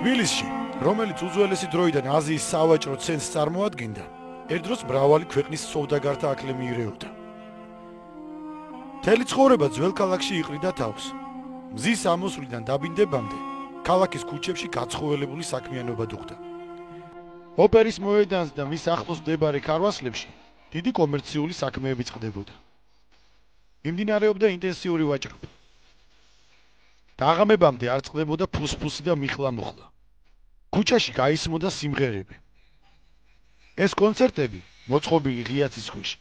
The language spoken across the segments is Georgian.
თბილისში, რომელიც უძველესი დროიდან აზიის სავაჭრო ცენტრს წარმოადგენდა, ერთ დროს მრავალი ქვეყნის სოვდაგართა აკლე მიირეოდა. მთელი ცხოვრება ძველ ქალაქში იყრიდა თავს. მზის ამოსვლიდან დაბინდებამდე ქალაქის ქუჩებში გაცხოველებული საქმიანობა დუხდა. ოპერის მოედანს და მის ახლოს მდებარე ქარვასლებში დიდი კომერციული საქმეები წყდებოდა. მიმდინარეობდა ინტენსიური ვაჭრობა. დაღამებამდე არ წყდებოდა ფუსფუსი და მიხლა-მუხლა. ქუჩაში გაისმოდა სიმღერები. ეს კონცერტები, მოწყობილი ღია ცისქვეში,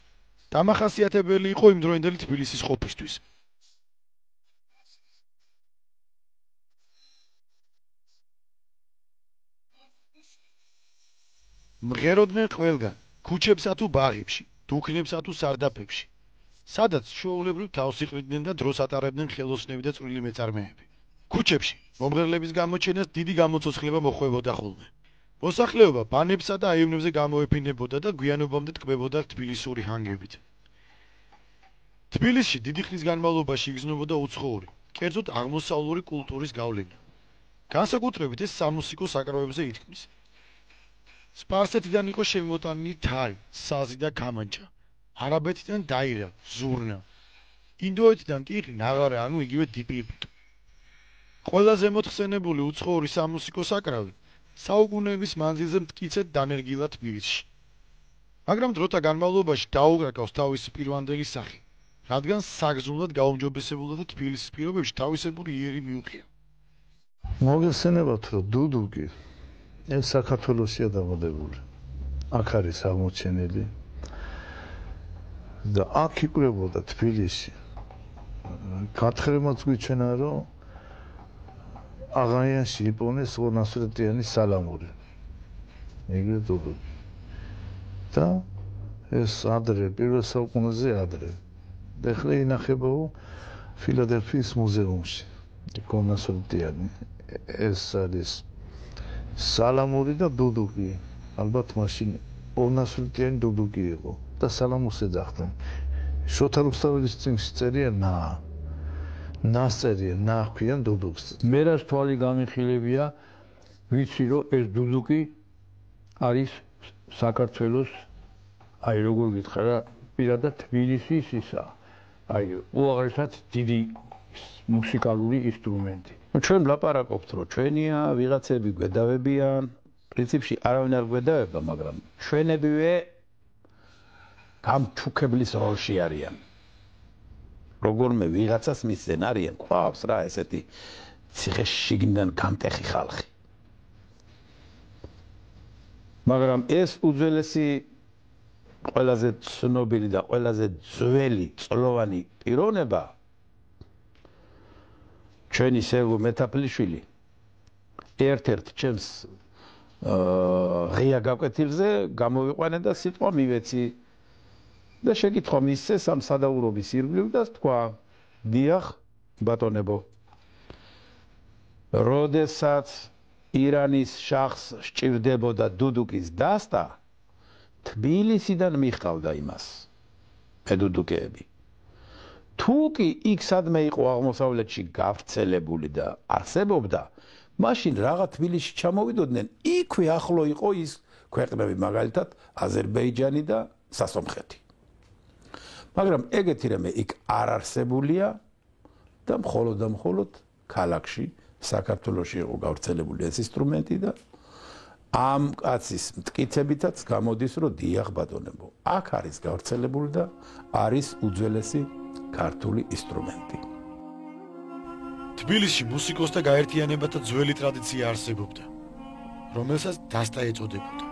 დამახასიათებელი იყო იმდროინდელი თბილისის ყოფისთვის. მღეროდნენ ყველგან, ქუჩებსა თუ ბაღებში, დუქნებსა თუ სარდაფებში, სადაც ჩვეულებრივ თავს იყრიდნენ და დროს ატარებდნენ ხელოსნები და წვრილი მეწარმეები. ქუჩებში მომღერლების გამოჩენას დიდი გამოცოცხლება მოხვებოდა ხოლმე. მოსახლეობა ბანებსა და აივნებზე გამოეფინებოდა და გვიანობამდე ტკბებოდა თბილისური ჰანგებით. თბილისში დიდი ხნის განმავლობაში იგრძნობოდა უცხოური, კერძოდ აღმოსავლური კულტურის გავლენა. განსაკუთრებით ეს სამუსიკო საკრავებზე ითქმის. სპარსეთიდან იყო შემოტანილი თარი, საზი და გამანჭა. არაბეთიდან დაირა, ზურნა. ინდოეთიდან კი ნაღარა, ანუ იგივე დიპირპიტო. ყველაზე მოთხსენებული უცხოური სამუსიკო საკრავი საუკუნეების მანძილზე მტკიცედ დანერგილა თბილისში. მაგრამ დროთა განმავლობაში დაუკრაკავს თავისი პირვანდელი სახე, რადგან საგრძნულად გაუმჯობესებულა და თბილისის პირობებში თავისებური იერი მიუღია. მოგესწრებათ, რომ დუდუკი ეს საქართველოსია დამოდებული. აქ არის აღმოჩენილი და აქ იკვრებოდა თბილისში. გათხრემაც გვიჩვენა, რომ აღაიანში იპოვნეს 200-წლიანი სალამური. ეგრე დუდუკი. და ეს ადრე, პირველ საუკუნეზე ადრე. ეხლა ინახება ფილადელფიის მუზეუმში. 200-წლიანი. ეს არის სალამური და დუდუკი. ალბათ მაშინ 200-წლიანი დუდუკი იყო და სალამურს ეძახდნენ. შოთა რუსთაველის წიგნში წერია ნასწერია, ნახვიან დუდუკს. მე რას თვალი გამიხილებია, ვიცი რომ ეს დუდუკი არის საქართველოს, აი როგორ გითხრა რა, პირადად თბილისის ისა. აი უაღრესად დიდი მუსიკალური ინსტრუმენტი. ჩვენ ვლაპარაკობთ, რომ ჩვენია, ვიღაცები გვედავებიან, პრინციპში არავინ არ გვედავება, მაგრამ ჩვენებივე გამჩუქებლის როლში არიან. როგორმე ვიღაცას მისცენ არიან, ყავს რა ესეთი ციხეში შიგნიდან გამტეხი ხალხი. მაგრამ ეს უძველესი ყველაზე ცნობილი და ყველაზე ძველი წლოვანი პიროვნება ჩვენი სერგო მეტაფლიშვილი ერთ-ერთ ჩემს ღია გაკვეთილზე გამოვიყვანა და სიტყვა მივეცი და შეკითხვა მისცეს ამ სადაურობის ირგვლივ და თქვა დიახ ბატონებო როდესაც ირანის შახს სჭირდებოდა დუდუკის დასტა თბილისიდან მიჰყავდა იმას მედუდუკეები თუ კი იქ სადმე იყო აღმოსავლეთში გავრცელებული და არსებობდა მაშინ რაღა თბილისში ჩამოვიდოდნენ იქვე ახლო იყო ის ქვეყნები მაგალითად აზერბაიჯანი და სასომხეთი მაგრამ ეგეთი რამე იქ არ არსებულია და მხოლოდ ქალაქში საქართველოში იყო გავრცელებული ეს ინსტრუმენტი და ამ კაცის მტკიცებითაც გამოდის რომ დიახ ბატონებო აქ არის გავრცელებული და არის უძველესი ქართული ინსტრუმენტი თბილისში მუსიკოსთა გაერთიანებათა ძველი ტრადიცია არსებობდა რომელსაც დასტა ეწოდებოდა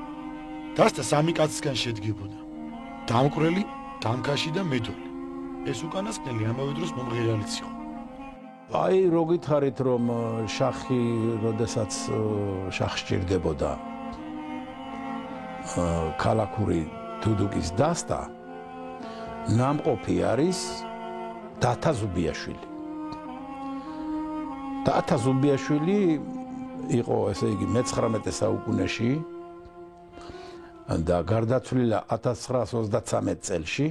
დასტა სამი კაცისგან შედგებოდა დამკვრელი დამკაში და მედოლი ეს უკანასკნელი ამავე დროს მომღერალიც იყო აი რო გითხარით რომ შახი როდესაც შახს სჭირდებოდა ქალაქური დუდუკის დასტა ნამყოფი არის დათა ზუბიაშვილი დათა ზუბიაშვილი იყო ესე იგი მე-19 საუკუნეში და გარდაცვლილა 1933 წელში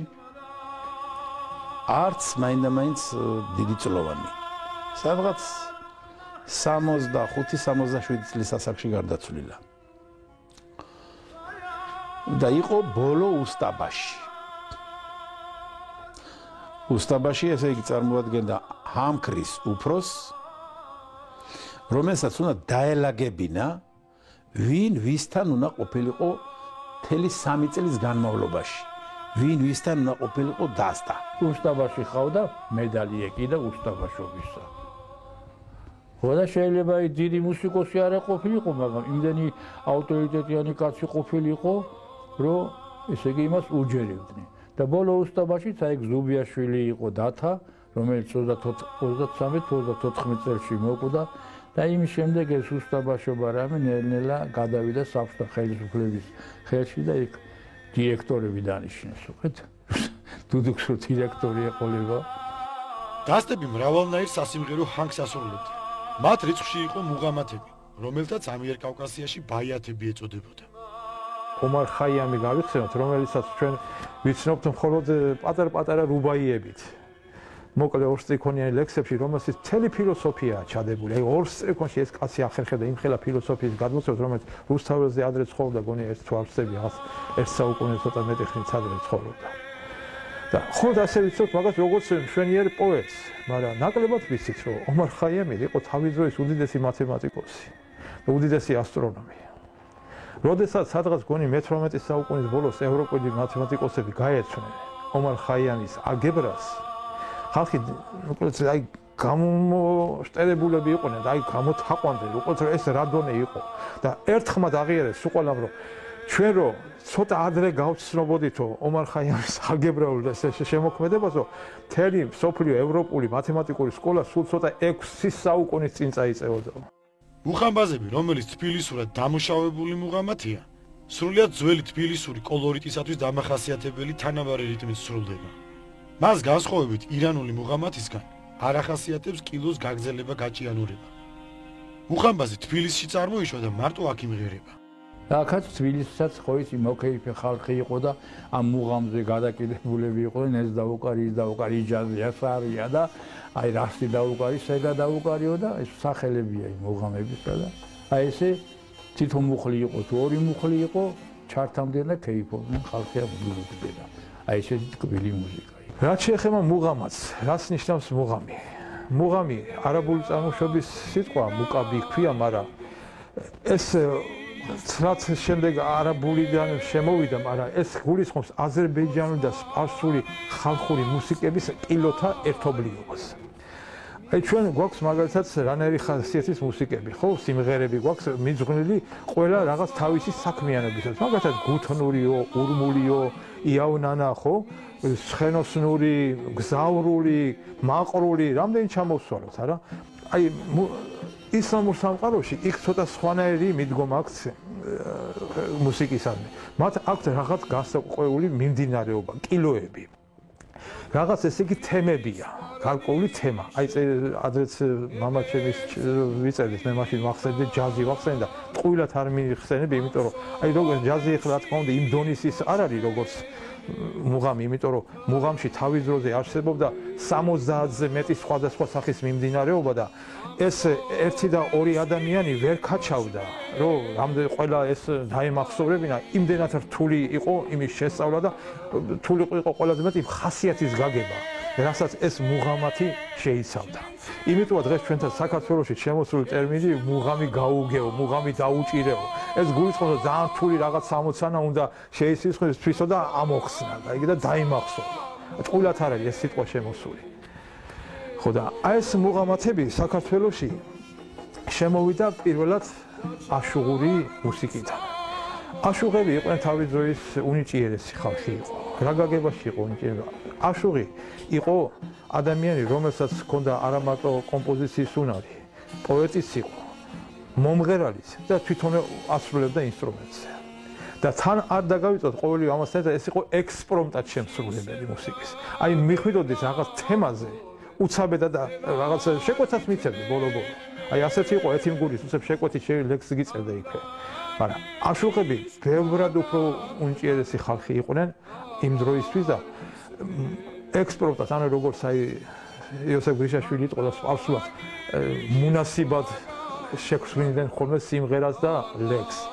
არც მაინდა-მაინც დიდი წლოვანი სადღაც 65-67 წლის ასაკში გარდაცვლილა. და იყო ბოლო უსტაბაში. უსტაბაში ესე იგი წარმოადგენდა ჰამქრის უფროსს, რომელსაც უნდა დაელაგებინა, ვინ ვისთან უნდა ყოფილიყო მთელი 3 წლის განმავლობაში. ვინ ვისთან უნდა ყოფილიყო დასტა. უსტაბაში ხავდა მედალი ეკიდა უსტაბაშობისა. ხოდა შეიძლება დიდი მუსიკოსი არ ყოფილიყო, მაგრამ იმდენი ავტორიტეტიანი კაცი ყოფილიყო, რომ ესე იგი იმას უჯერებდნენ. და ბოლო უსტაბაშიც აი ზუბიაშვილი იყო დათა, რომელიც 33-34 წელს მოკვდა და იმის შემდეგ ეს უსტაბაშობა რამე ნელ-ნელა გადავიდა საბჭოთა ხელისუფლების ხელში და იქ დირექტორები დანიშნეს, უყეთ? დუდუქს დირექტორი ეყოლება. დასტები მრავალნაირ სასიმღერო ჰანგს ასრულებდნენ. მათ რიცხვში იყო მუღამათები, რომელთაც ამიერკავკასიაში ბაიათები ეწოდებოდა. ომარ ხაიამი გავიხსენოთ, რომელიცაც ჩვენ ვიცნობთ მხოლოდ პატარ-პატარა რუბაიებით. მოკლე ორსტრიქონიანი ლექსებში, რომელსაც მთელი ფილოსოფიაა ჩადებული. აი ორსტრიქონში ეს კაცი ახერხებდა იმ ხელა ფილოსოფიის გადმოცემას, რომელიც რუსთაველზე ადრე ცხოვრობდა, გონია ერთ თუ არ ვწდები, ერთ საუკუნეზე ცოტა მეტი ხნით ადრე ცხოვრობდა. და ხოლმე ასე ვიცით მაგას როგორც მშვენიერ პოეტს, მაგრამ ნაკლებად ვიცით, რომ ომარ ხაიამი იყო თავის დროის უდიდესი მათემატიკოსი და უდიდესი ასტრონომი. როდესაც სადღაც გონი მე-18 საუკუნის ბოლოს ევროპელი მათემატიკოსები გაეცნენ ომარ ხაიამის ალგებრას, ხალხი მოკლედ აი გამოშტერებულები იყვნენ და აი გამოთაყვანდნენ, უყურეთ რომ ეს რა დონე იყო და ერთხმად აღიარეს უყალამ რომ ჩვენ რომ ცოტა ადრე გავცნობოდით ომარ ხაიამის ალგებრაულ შემოქმედებასო, მთელი მსოფლიო ევროპული მათემატიკური სკოლა სულ ცოტა 6 საუკუნის წინ წაიწეოდა. მუხამბაზები, რომელიც თბილისურად დამუშავებული მუღამათია, სრულიად ძველი თბილისური კოლორიტისათვის დამახასიათებელი თანაბარი რიტმით სრულდება. მას განსხვავებით ირანული მუღამათისგან არ ახასიათებს კილოს გაგრძელება გაჭიანურება. მუხამბაზი თბილისში წარმოიშვა და მარტო აქ იმღერება. აქაც თბილისსაც ხო იცი მოკეიფე ხალხი იყო და ამ მუღამზე გადაკიდებულები იყვნენ, ეს დაუკარი, ის დაუკარი, იჯაზი ასარია და აი რასტი დაუკარი, სეგა დაუკარიო და ეს სახელებია იმ მუღამებისა და აი ესე თვითონ მუხლი იყო თუ ორი მუხლი იყო, ჩართამდენ და ქეიფობდნენ ხალხი აბდულუგდება. აი ესე თბილი მუსიკა. რაც შეეხება მუღამას, რას ნიშნავს მუღამი? მუღამი არაბული წარმოშობის სიტყვა მუკაბი ქვია, მაგრამ ეს რაც შემდეგ არაბულიდან შემოვიდა, მაგრამ ეს გულისხმობს აზერბაიჯანული და სპარსული ხალხური მუსიკების კილოთა ერთობლიობას. აი ჩვენ გვაქვს მაგალითად რანაირი ხასიათის მუსიკები, ხო, სიმღერები გვაქვს მიძღვნილი ყველა რაღაც თავისი საქმიანობისას. მაგალითად გუთნურიო, ურმულიო, იავნანა, ხო? ცხენოსნური, გზავრული, მაყრული, რამდენი ჩამოვსვალოთ, არა? აი ისლამურ სამყაროში იქ ცოტა სხვანაირი მიდგომა აქვს მუსიკისადმი. მათ აქვთ რაღაც განსაკუთრებული მიმდინარეობა, კილოები. რაღაც ესე იგი თემებია, გარკვეული თემა. აი ადრეც მამა ჩემის ვიწერდით, მე მაშინ ვახსენდი ჯაზი ვახსენდა, ტყუილად არ მიხსენები, იმიტომ რომ აი როგორ ჯაზი ახლა რა თქმა უნდა იმ დონის ის არ არის როგორც მუღამი, იმიტომ რომ მუღამში თავის დროზე არსებობდა 70-ზე მეტი სხვადასხვა სახის მიმდინარეობა და ეს ერთი და ორი ადამიანი ვერ ქაჩავდა, რომ რამდენი ყველა ეს დაემახსოვრებინა, იმდენად რთული იყო იმის შესწავლა და რთული იყო ყველაზე მეტი ხასიათის გაგება, რასაც ეს მუღამათი შეიცავდა. იმიტომ დღეს ჩვენთან საქართველოში შემოსული ტერმინი მუღამი გაუგეო, მუღამი დაუჭირეო. ეს გულისხმობს რომ ძალიან რთული რაღაც სამოცანა უნდა შეისწროს თვისო და ამოხსნა და იგი და დაიმახსოვრა. ტყუილად არ არის ეს სიტყვა შემოსული. ხო და აი ეს მუღამათები საქართველოში შემოვიდა პირველად აშუღური მუსიკიდან. აშუღები იყვნენ თავის დროის უნიჭიერესი ხალხი იყო. რა გაგებაში იყო უნიჭიერება? აშუღი იყო ადამიანი, რომელსაც ჰქონდა არა მარტო კომპოზიციის უნარი, პოეტიც იყო, მომღერალიც და თვითონ ასრულებდა ინსტრუმენტზე. და თან არ დაგავიწოთ ყოველი ამასთან და ეს იყო ექსპრომტად შემსრულებელი მუსიკის. აი მიხვიდოდით რაღაც თემაზე უცაბედად და რაღაც შეკვეთას მიცემდი ბოლო-ბოლო. აი ასეთი იყო ეთიმგურის უცებ შეკვეთის ლექსი გიწერდა იქვე. მაგრამ აშუღები ბევრად უფრო უნიჭიერესი ხალხი იყვნენ იმ დროისთვის და ექსპრომტად, ანუ როგორც აი იოსებ გრიშაშვილი იყო და სპარსულად მუნასიბად შეგვსვინდნენ ხოლმე სიმღერას და ლექსს.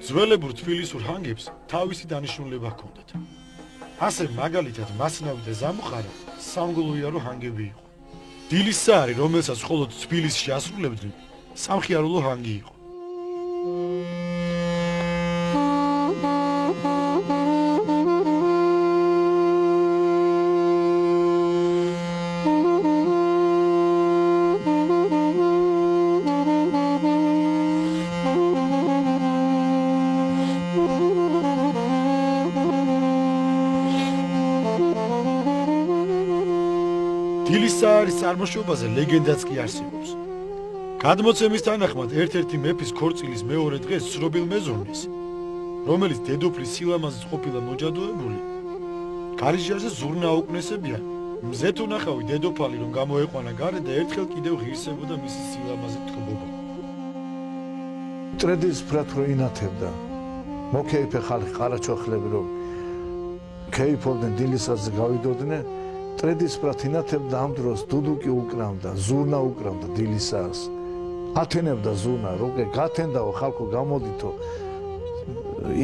ძველებურ თბილისურ ჰანგებს თავისი დანიშნულება ჰქონდათ. ასე მაგალითად მასნავი და ზამუხარა სამგლოვიარო ჰანგები იყო. დილის საარი, რომელსაც მხოლოდ თბილისში ასრულებდნენ, სამხიარულო ჰანგი იყო. დილის საარის წარმოშობაზე ლეგენდაც კი არსებობს. გადმოცემის თანახმად ერთ-ერთი მეფის ქორწილის მეორე დღეს ცნობილ მეზობლის, რომელიც დედოფლის სილამაზით ყოფილა მოჯადოებული, კარიჟარზე ზურნა აუკნესებია, მზე თუ ნახავი დედოფალი რომ გამოეყვანა გარე და ერთხელ კიდევ ღირსებოდა მისი სილამაზით თქბობა. ტრედის ფრათ რო ინათებდა. მოკეიფე ხალხი ყარაჩოხლები რომ ქეიფობდნენ დილისაზე გავიდოდნენ. ტრედის ფრათ ინათებდა ამ დროს დუდუკი უკრავდა, ზურნა უკრავდა დილისას. ათენებდა ზურნა, როგე გათენდაო ხალხო გამოდითო.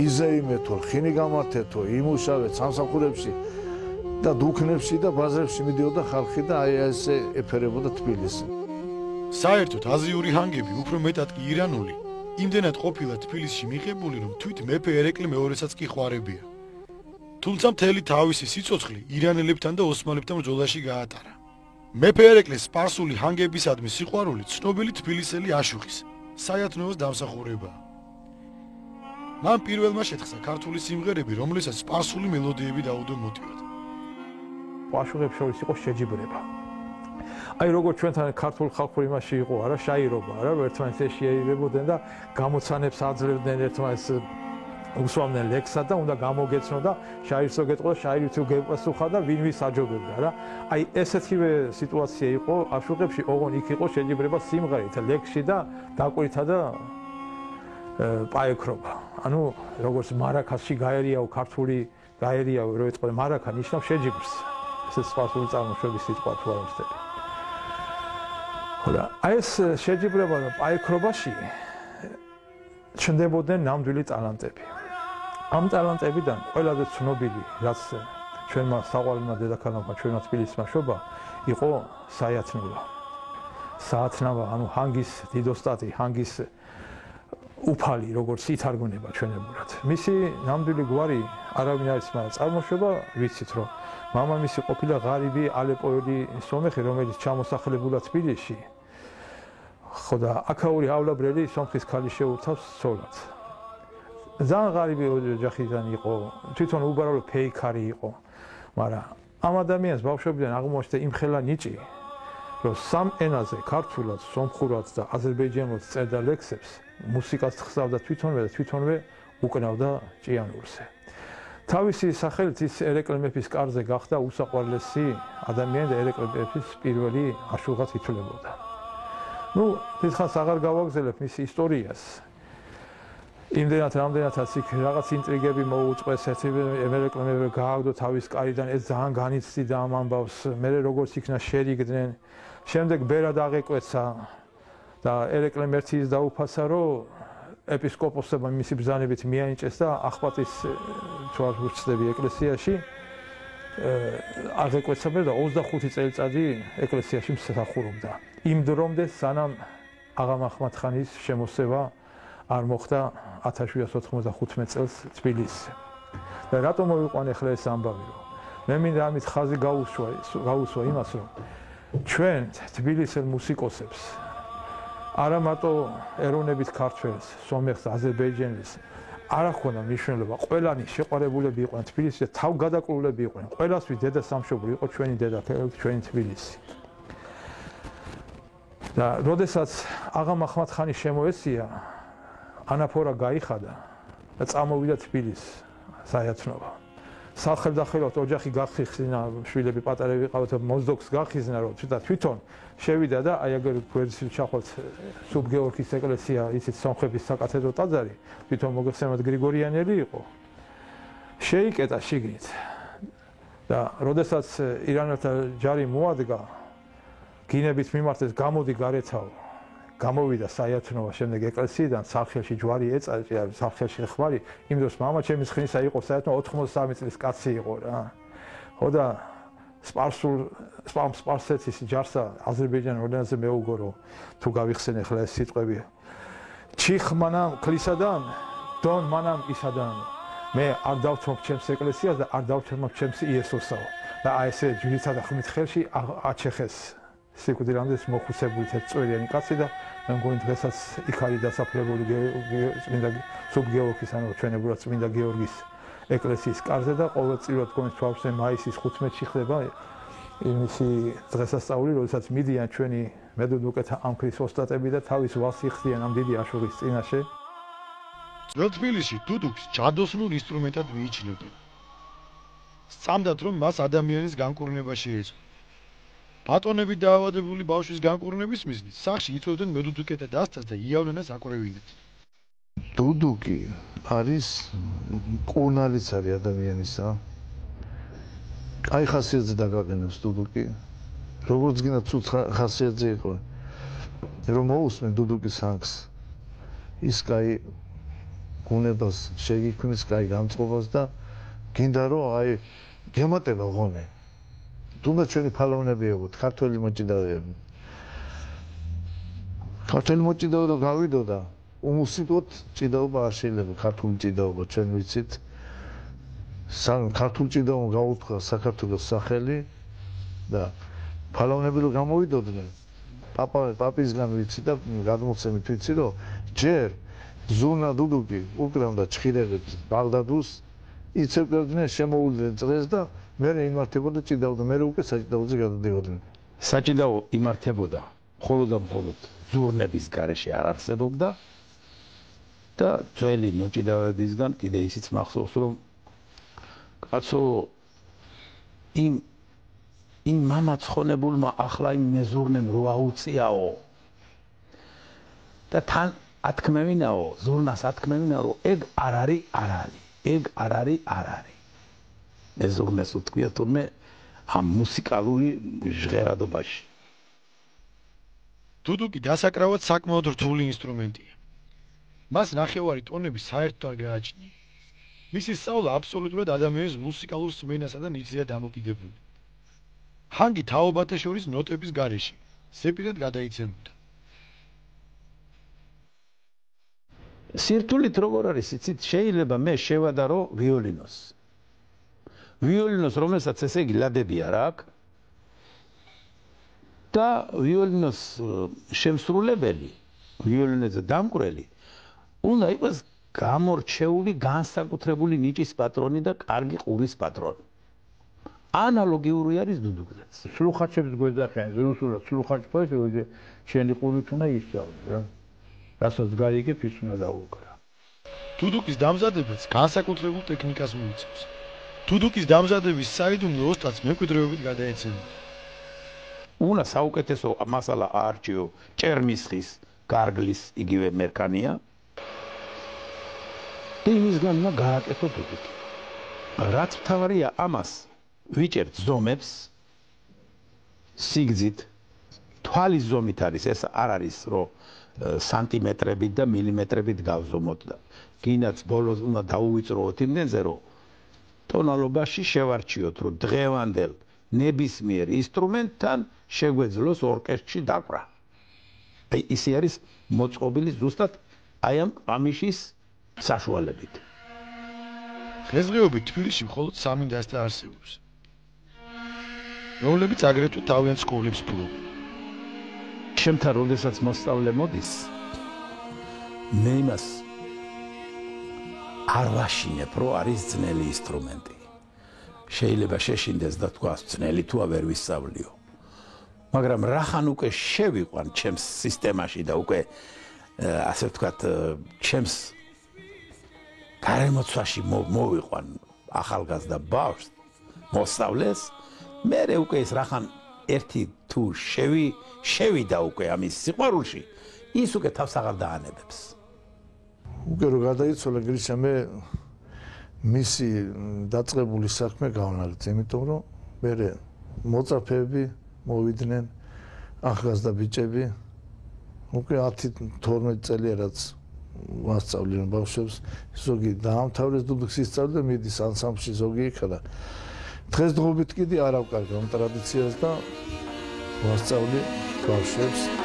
იზეიმეთო, ხინი გამართეთო, იმუშავეთ სამსახურებში და დუქნებში და ბაზრებში მიდიოდა ხალხი და აი ესე ეფერებოდა თბილისი. საერთოდ აზიური ჰანგები უფრო მეტად კი ირანული, იმდენად ყოფილა თბილისში მიღებული, რომ თვით მეფე ერეკლე მეორესაც კი ხვარებია. თუმცა მთელი თავისი სიცოცხლე ირანელებთან და ოსმალებთან ბრძოლაში გაატარა. მეფე ერეკლეს სპარსული ჰანგებისადმი სიყვარული ცნობილი თბილისელი აშუღის, საიათნოოს დამსახურებაა. მან პირველმა შეთხსა ქართული სიმღერები, რომლესაც სპარსული მელოდიები დაუდო მოტივად. აშუღებს შორის იყო შეჯიბრება. აი როგორც ჩვენთან ქართულ ხალხურ იმაში იყო არა შაირობა, არა ერთმანეთს შეიერებოდნენ და გამოცანებს აძლევდნენ ერთმანეთს უსვამდნენ ლექსსა და უნდა გამოგეცნო და შაირსო გეტყვა და შაირი თუ გეპასუხა და ვინ ვის აჯობებდა რა. აი ესეთივე სიტუაცია იყო აშუღებში, ოღონ იქ იყო შეჯიბრება სიმღერით, ლექსში და დაკვირთა და პაექრობა. ანუ როგორც მარაკასში გაერიაო ქართული გაერიაო რო ეთყვა მარაკა ნიშნავს შეჯიბრს. ეს სპარსული წარმოშობის სიტყვა თუ არ ვცდები. ხოდა აი ეს შეჯიბრება და პაექრობაში ჩნდებოდნენ ნამდვილი ტალანტები. ამ ტალანტებიდან ყველაზე ცნობილი, რაც ჩვენმა საყვარელმა დედაქალაქმა, ჩვენმა თბილისმა შობა, იყო საიათნოვა. საათნავა, ანუ ჰანგის დიდოსტატი, ჰანგის უფალი, როგორც ითარგმნება ჩვენებურად. მისი ნამდვილი გვარი არავინ არის, მაგრამ წარმოშობა ვიცით, რომ მამამისი ყოფილა ღარიბი ალეპოელი სომეხი, რომელიც ჩამოსახლებულა თბილისში. ხოდა აქაური ავლაბრელი სომხის ქალი შეურთავს ცოლად. ძალიან ღარიბი ოჯახიდან იყო, თვითონ უბრალოდ ფეიქარი იყო, მაგრამ ამ ადამიანს ბავშვობიდან აღმოაჩნდა იმხელა ნიჭი, რომ სამ ენაზე, ქართულად, სომხურად და აზერბაიჯანულად წერდა ლექსებს, მუსიკას თხზავდა თვითონვე უკნავდა ჭიანურზე. თავისი სახელით ის ერეკლე მეფის კარზე გახდა უსაყვარლესი ადამიანი და ერეკლე მეფის პირველი აშუღად ითვლებოდა. ნუ დიდხანს აღარ გავაგზავნებ მის ისტორიას. იმდენად რამდენადაც იქ რაღაც ინტრიგები მოუწყვეს, ერთი ერეკლე მეფე გააგდო თავის კარიდან, ეს ძალიან განიცდიდა ამ ამბავს, მე როგორც იქნა შერიგდნენ, შემდეგ ბერად აღეკვეცა და ერეკლე მერცის დაუფასა, რომ ეპისკოპოსებმა მისი ბრძანებით მიანიჭეს და ახპატის თუ არ ვუწდები ეკლესიაში აღეკვეცა და 25 წელიწადი ეკლესიაში მსახურობდა. იმ დრომდე სანამ აღა მაჰმად-ხანის შემოსევა არ მოხდა 1795 წელს თბილისში. და რატომ მოვიყვანე ახლა ეს ამბავი, რომ მე მინდა ამით ხაზი გაუსვა იმას, რომ ჩვენ თბილისელ მუსიკოსებს არა მარტო ეროვნებით ქართველს, სომეხს, აზერბაიჯანელს არ ახონა მნიშვნელობა, ყველანი შეყვარებულები იყვნენ თბილისში და თავგადაკრულები იყვნენ. ყველასთვის დედა სამშობლო იყო ჩვენი დედაქალაქი, ჩვენი თბილისი. და როდესაც აღა მაჰმად-ხანი შემოესია, ანაფორა გაიხადა და წამოვიდა თბილისს საიათნოვა. სახელდახელოდ ოჯახი გახიხსნა, შვილები პატარები ყავთ, მოზდოქს გახიზნა, რომ თვითონ შევიდა და აი აგერ გვერდში ჩახვალთ სუბგეორგის ეკლესია, იცით სომხების საკათედრო ტაძარი, თვითონ მოგეხსენებათ გრიგორიანელი იყო. შეიკეტა შიგნით. და როდესაც ირანელთა ჯარი მოადგა გინებით მიმართეს გამოდი გარეთაო გამოვიდა საიათნოვა შემდეგ ეკლესიიდან სახელში ჯვარი ეწა სახელში ხვარი იმ დროს მამა ჩემის ხნისა იყო საიათნოვა 83 წლის კაცი იყო რა ხო და სპარსეთის ჯარსა აზერბაიჯანი ორდენაზე მეუგორო თუ გავიხსენე ახლა ეს სიტყვები ჩიხ მანამ ქლისადან დონ მანამ ისადან მე არ დავთმობ ჩემს ეკლესიას და არ დავთმობ ჩემს იესოსაო და აი ესე ჯვრითა და ხმით ხელში აჩეხეს სიკვდილამდე მოხუცებული წვერიანი კაცი და მე მგონი დღესაც იქ არის დასაფლებული წმინდა სუბგეოლოგის ანუ ჩვენებურად წმინდა გეორგის ეკლესიის კარზე და ყოველწლიურად გონის თვალზე მაისის 15-ში ხდება იმისი დღესასწაული, როდესაც მიდიან ჩვენი მედუდუკეთა ამქრის ოსტატები და თავის ვალს იხდიან ამ დიდი აშუღის წინაშე. ძველ თბილისში დუდუქს ჯადოსნურ ინსტრუმენტად მიიჩნევდნენ. სწამდათ, რომ მას ადამიანის განკურნება შეეძლო. ბატონები დაავადებული ბავშვის განკურნების მიზნით სახლში იწვევდნენ მედუდუკეთა დასთას და იავლენას აკვრევინეთ. დუდუკი არის კურნალიც არის ადამიანისა. აი ხასიათზე დაგაყენებს დუდუკი. როგორც გინდა ცუც ხასიათზე იყო. რომ მოусმენ დუდუკის სანგს. ის კაი გუნებას შეგიქმნის კაი გამწყობას და გინდა რომ აი გემატება ღონე. თუნდაც ჩვენი ფალონები ეყოთ, ქართველი მოჭიდავეები. ქართველი მოჭიდავე გავიდო და უმუსიკოთ ჭიდაობა არ შეიძლება ქართული ჭიდაობა ჩვენ ვიცით. ქართული ჭიდაობა გაუთხა საქართველოს სახელი და ფალონები რომ გამოვიდოდნენ პაპისგან ვიცი და გადმოცემით ვიცი რომ ჯერ ზურნა დუდუკი უკრავდა ჩხირებით ბაღდადუს იცებდნენ შემოუვლიდნენ წრეს და მე იმართებოდა ჭიდაობა მე უკვე საჭიდაოზე გადადიოდნენ. საჭიდაო იმართებოდა მხოლოდ და მხოლოდ ზურნების გარეშე არ არსებობდა და ძველი მოჭიდავეებისგან კიდე ისიც მახსოვს რომ კაცო იმ მამაცხონებულმა ახლა იმ მეზურნემ რო აუწიაო და თან ათქმევინაო ზურნას ათქმევინა რომ ეგ არ არის ეგ არ არის მეზურნეს უთქვია თურმე ამ მუსიკალური ჟღერადობაში დუდუკი დასაკრავად საკმაოდ რთული ინსტრუმენტია. მას ნახევარი ტონები საერთოდ არ გააჩნია. მისი სწავლა აბსოლუტურად ადამიანის მუსიკალურ სმენასა და ნიჭზეა დამოკიდებული. ჰანგი თაობათა შორის ნოტების გარეშე სეპირად გადაიცემოდა. სირთულით როგორ არის იცით შეიძლება მე შევადარო ვიოლინოს რომელსაც ესე იგი ლადები არ აქვს და ვიოლინოს შემსრულებელი ვიოლინოზე დამკვრელი უნდა იყოს გამორჩეული განსაკუთრებული ნიჭის პატრონი და კარგი ყურის პატრონი. ანალოგიური არის დუდუკზეც. სლუხაჩებს გვეძახიან, რუსულად სლუხაჩებს, რომ შენი ყურით უნდა ისწავლო რა. რასაც გაიგებ, ის უნდა დაუკრა. დუდუკის დამზადებაც განსაკუთრებულ ტექნიკას მოიცავს. დუდუკის დამზადების საიდუმლო ოსტატს მემკვიდრეობით გადაეცემოდა. უნდა საუკეთესო მასალა აარჩიო ჭერმისხის, გარგლის იგივე მერქანია. და იმისგან უნდა გააკეთო დუდუკი. რაც მთავარია ამას ვიჭერთ ზომებს სიგრძით თვალის ზომით არის ეს არ არის რომ სანტიმეტრებით და მილიმეტრებით გავზომოთ და გინდაც ბოლოს უნდა დაუვიწროოთ იმდენზე რომ ტონალობაში შევარჩიოთ რომ დღევანდელ ნებისმიერ ინსტრუმენტთან შეგვეძლოს ორკესტრში დაკვრა. აი ისე არის მოწყობილი ზუსტად აი ამ ყამიშის საშუალებით. დღესდღეობით თბილისში მხოლოდ 3 დასტა არსებობს. რომლებიც აგრეთვე თავიანთ სკოლებს ფლობენ. ჩემთან როდესაც მოსწავლე მოდის მე იმას არ ვაშინებ რომ არის ძნელი ინსტრუმენტი. შეიძლება შეშინდეს და თქვას ძნელი თუა ვერ ვისწავლიო. მაგრამ რახან უკვე შევიყვან ჩემს სისტემაში და უკვე ასე ვთქვათ ჩემს გარემოცვაში მოვიყვან ახალგაზრდა ბავშვს მოსწავლეს მე უკვე ეს რახან ერთი თუ შევიდა უკვე ამის სიყვარულში ის უკვე თავს აღარ დაანებებს. უკვე რო გადაიცვალა გრიშა მისი დაწყებული საქმე გავნარეთ, იმიტომ რომ მე მოწაფეები მოვიდნენ ახალგაზრდა ბიჭები უკვე 10-12 წელია რაც ვასწავლიან ბავშვებს ზოგი დაამთავრეს დუდუქს ისწავლდა მიდის ანსამბლში ზოგი იქა და დღესდღეობით კიდე არ ავკარგავ ამ ტრადიციას და ვასწავლი ბავშვებს